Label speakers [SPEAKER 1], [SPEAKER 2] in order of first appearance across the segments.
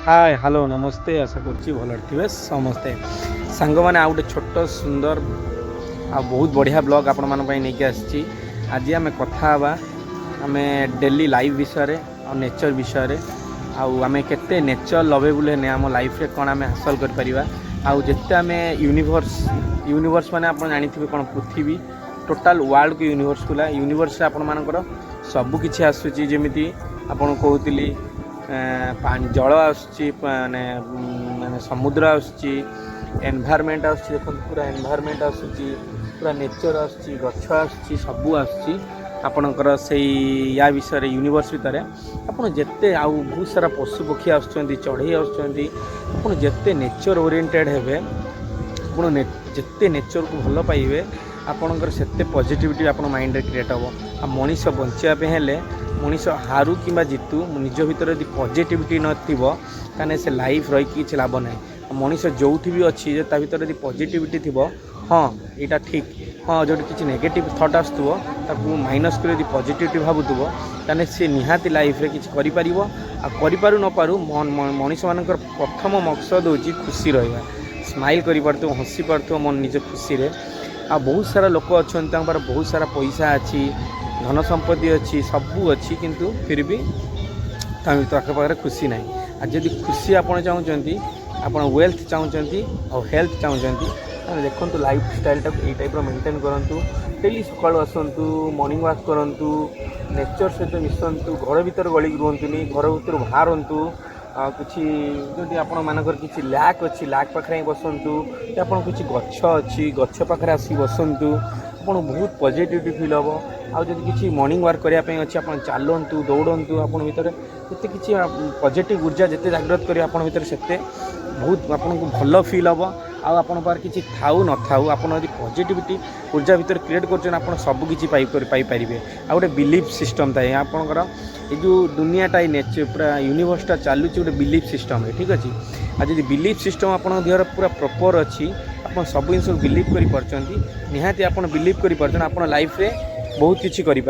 [SPEAKER 1] hi hello नमस्ते आशा करुच्ची भल थे समस्ते सांग मैंने आ गए छोट सुंदर आ बहुत बढ़िया ब्लॉग आपण मानी आसी आज आम कथा आम डेली लाइफ विषय और नेचर विषय आम के नेचर लवेबुल है आम लाइफ रे कौन आम हासिल कर जिते आम यूनिवर्स मैंने आप जानी कौन पृथ्वी टोटाल वर्ल्ड को यूनिवर्स को यूनिवर्स आपण मानकर सबकि आसूँ जमी आपन कहती जल आने समुद्र आसूँ एनवायरमेंट आसूँ देख पूरा एनवायरमेंट आसूँ पूरा नेचर आसूँ गछ आसूँ सबू आसूँ आपणकर से या विषय यूनिवर्स भितर आपन जिते आउ बहुत सारा पशु पक्षी आसुँच चढ़ई आसुँच जिते नेचर ओरिएंटेड हेबे आपन जिते नेचर को भल पाइबे आपणकर सेते पॉजिटिविटी आपन माइंड रे क्रिएट हो आ मनीष बंचापे हेले मनीष हारू कि जीतू निज भीतर यदि पॉजिटिविटी नथिबो ताने से लाइफ रही किसी लाभ ना मनीष जो भी अच्छी ता भीतर यदि पॉजिटिविटी थिबो हाँ यहाँ ठीक हाँ जो किसी नेगेटिव थॉट आसुव ताकू माइनस कर यदि पॉजिटिविटी भावुव ताने सी निहाती लाइफ रे किसी करिपारू न पारू मनीष मानकर प्रथम मकसद होची खुशी रहिबा स्माइल करि पारथो हसी पारथो मन निज खुशी रे आ बहुत सारा लोक अच्छा बहुत सारा पैसा अच्छी धन संपत्ति अच्छी सबू अच्छी किंतु फिर भी पाखे खुशी ना आ जदि खुशी आपड़ चाहते आप वेल्थ चाहते और हेल्थ चाहते देखो लाइफ स्टाइल टाइप ये टाइप मेंटेन करूँ डेली सकाल आसतु मॉर्निंग वॉक करूँ नेचर सहित मिशंतु घर भीतर गलिक रुहतुनि घर भीतर बाहरतु किसी जदि आपण मानकर किसी लैक अच्छी लैक पाखे बसतु आप किसी गछ अच्छी गछ पाखे आसी बसतु आपन बहुत पॉजिटिविटी फील हम आउ जदि किसी मॉर्निंग वॉक करने अच्छी आप चलतु दौड़तु आपन भीतर जिते किसी पॉजिटिव ऊर्जा जिते जागृत कर आपन भीतर सेते बहुत आपन को भल फील हम आपन पार किसी थाऊ न थाऊ आपन यदि पॉजिटिविटी ऊर्जा भीतर क्रिएट कर आप सबकि पाइपर आ गोटे बिलीफ सिस्टम थाए आपंकर ये जो दुनियाटा नेचर पूरा यूनिवर्सटा चलुची गोटे बिलीफ सिस्टम है ठीक अच्छे आ जब बिलीफ सिस्टम आपन देहर पूरा प्रॉपर अच्छी आप सब जिन बिलीव कर निहाती आप बिलीव कर आप लाइफ रे बहुत किसी करें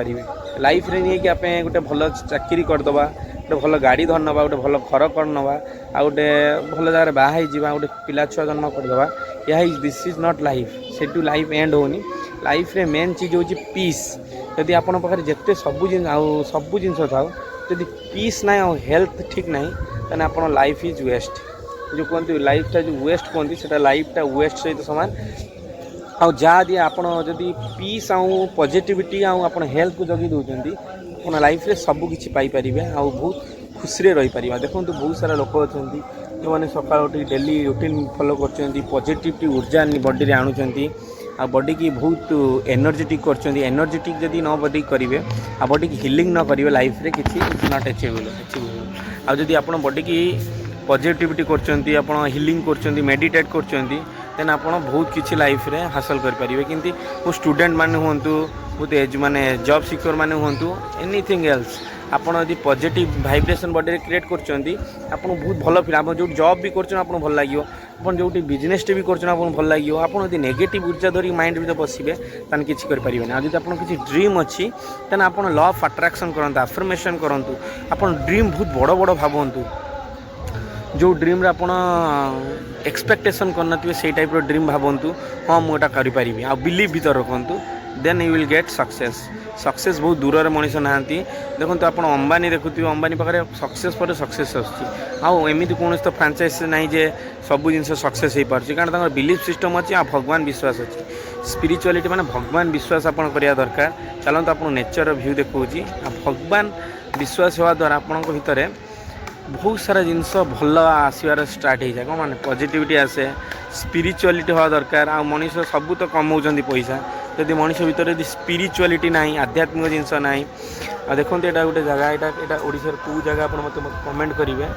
[SPEAKER 1] लाइफ रे नहीं कि आप गोटे भल चाकरी करदे गोटे भल गाड़ी धर ना गोटे भल घर कर नवा आ गोटे भल जगह बाहर गोटे पिला छुआ जन्म करदे या दिस इज नॉट लाइफ से लाइफ एंड होनी लाइफ रे मेन चीज हूँ पीस यदि आप जिते सब जिन था जदि पीस ना हेल्थ ठीक ना तेना आप लाइफ इज वेस्ट जो कहते लाइफटा जो वेस्ट कहते से लाइफटा वेस्ट सहित सामान आ जहाँ दिए आप पीस आउ पॉजिटिविटी आप हेल्थ को जगी दौरान आप लाइफ रे सब किसी पाइपर आ बहुत खुशी रही पार देखो बहुत सारा लोक अच्छा जो मैंने सका डेली रूटीन फॉलो कर पॉजिटिविटी ऊर्जा बॉडी रे आणुचंती आ बॉडी की बहुत एनर्जेटिक कर एनर्जेटिक जदि न बॉडी करेंगे आ बॉडी की हिलिंग न करेंगे लाइफ रे किसी नॉट अचीवेबल आ जदि आप बॉडी की पॉजिटिविटी करछंती आपण हिलिंग करछंती मेडिटेट करछंती देन आपण बहुत किछि लाइफ रे हासिल कर परिबे किंतु वो स्टूडेंट माने होंतु बहुत एज माने जॉब सिक्योर माने होंतु एनीथिंग एल्स आपण यदि पॉजिटिव वाइब्रेशन बॉडी रे क्रिएट करछंती आपण बहुत भलो फील आपण जो जॉब भी करछन आपण भल लागियो आपण जोटी बिजनेस टे भी करछन आपण भल लागियो आपण यदि नेगेटिव ऊर्जा धरी माइंड भीतर बसिबे तन किछि कर परिबे ना यदि आपण किछि ड्रीम अछि तन आपण लॉ ऑफ अट्रैक्शन करंतु अफर्मेशन करंतु आपण ड्रीम बहुत बड़ बड़ भाबंतु जो ड्रीम आप एक्सपेक्टेशन करना से टाइप ड्रीम भावतु हाँ मुझा करी आ बिलीव भीतर रखु then you will get success success बहुत दूर मनीष ना देखो आप अंबानी देखुए अंबानी पाखे सक्सेस पर सक्सेस आमती कौन तो फ्रांचाइज ना जे सब जिन सक्सेस हो पार्टी कारण बिलीफ सिस्टम अच्छी आ भगवान विश्वास अच्छी स्पिरिचुअलिटी माने भगवान विश्वास आप करा दरकार चलते आप नेचर व्यू देखा भगवान विश्वास होवा द्वारा आपण भितर बहुत सारा जिनस भल आसबार स्टार्ट हो जाए कौन माने पॉजिटिविटी आसे स्पिरिचुअलिटी हवा दरकार आ मनीष सब तो कमाऊँ पैसा जदि मनीष भीतर यदि स्पिरिचुअलिटी ना आध्यात्मिक जिनस ना आ देखो यहाँ गोटे जगह यहाँ ओडिशार कौ जगह आप मत कमेंट करेंगे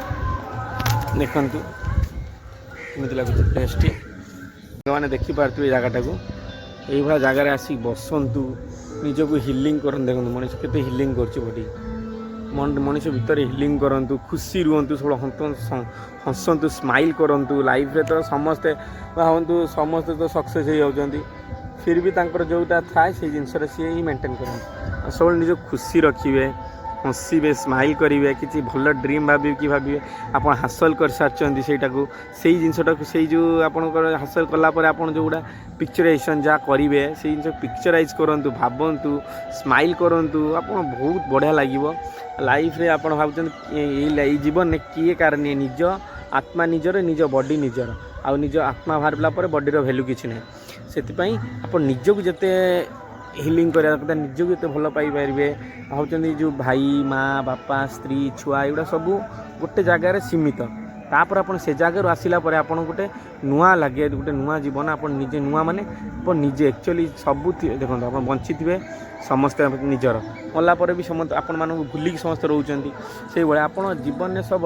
[SPEAKER 1] देखु कमी लगुच टेस्टी मैंने देखिपे जगटा को यही जगार आसिक बसतु निजक हिलिंग कर देखो मनीष के हिलिंग कर मनीष भीतर हिलिंग करूँ खुशी रुहतु सब हसतु स्माइल करूँ लाइफ रे तो समस्ते भावतु समस्ते तो सक्सेस हो जाती फिर भी जोटा थाए से जिनस सी ही मेंटेन कर सब निज खुशी रखिए हसवे स्माइल करेंगे किसी भल ड्रीम भावे आप हासिल कर सारी से जिनटा से जो आप हासिल कलापर आप जो गुड़ा पिक्चराइजेसन जहाँ करेंगे से जिन पिक्चराइज करूँ भावतु स्माइल करूँ आप बहुत बढ़िया लगे लाइफ रे आप भाई जीवन में किए कार नहीं निज आत्मा निजर निज बॉडी निजर आउ निज आत्मा बाहर बॉडीर भैल्यू किसी ना से आप निजक जिते हिलिंग करा कथा निजक जिते भल पाइपर भावुँ जो भाई माँ बापा स्त्री छुआ एगुड़ा सब गोटे जगार सीमित तापर आप से जगार आसला आपन गोटे नुआ लगे गोटे नुआ जीवन आप निजे नुआ माने आप निजे एक्चुअली सब देखो आप बंची थे समस्ते निजर मला भी समस्त आपण मानक भूलिक समस्त रोचंती से भाई आप जीवन में सब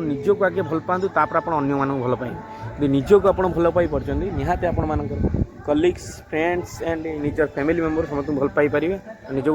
[SPEAKER 1] निजक आगे भल पातु तापर आप अन्य भल पाए निजक आप भल पाई पार्टी निहाती आपण कलीग्स फ्रेंड्स एंड निजर फैमिली मेंबर समस्त भल पाई पारे निज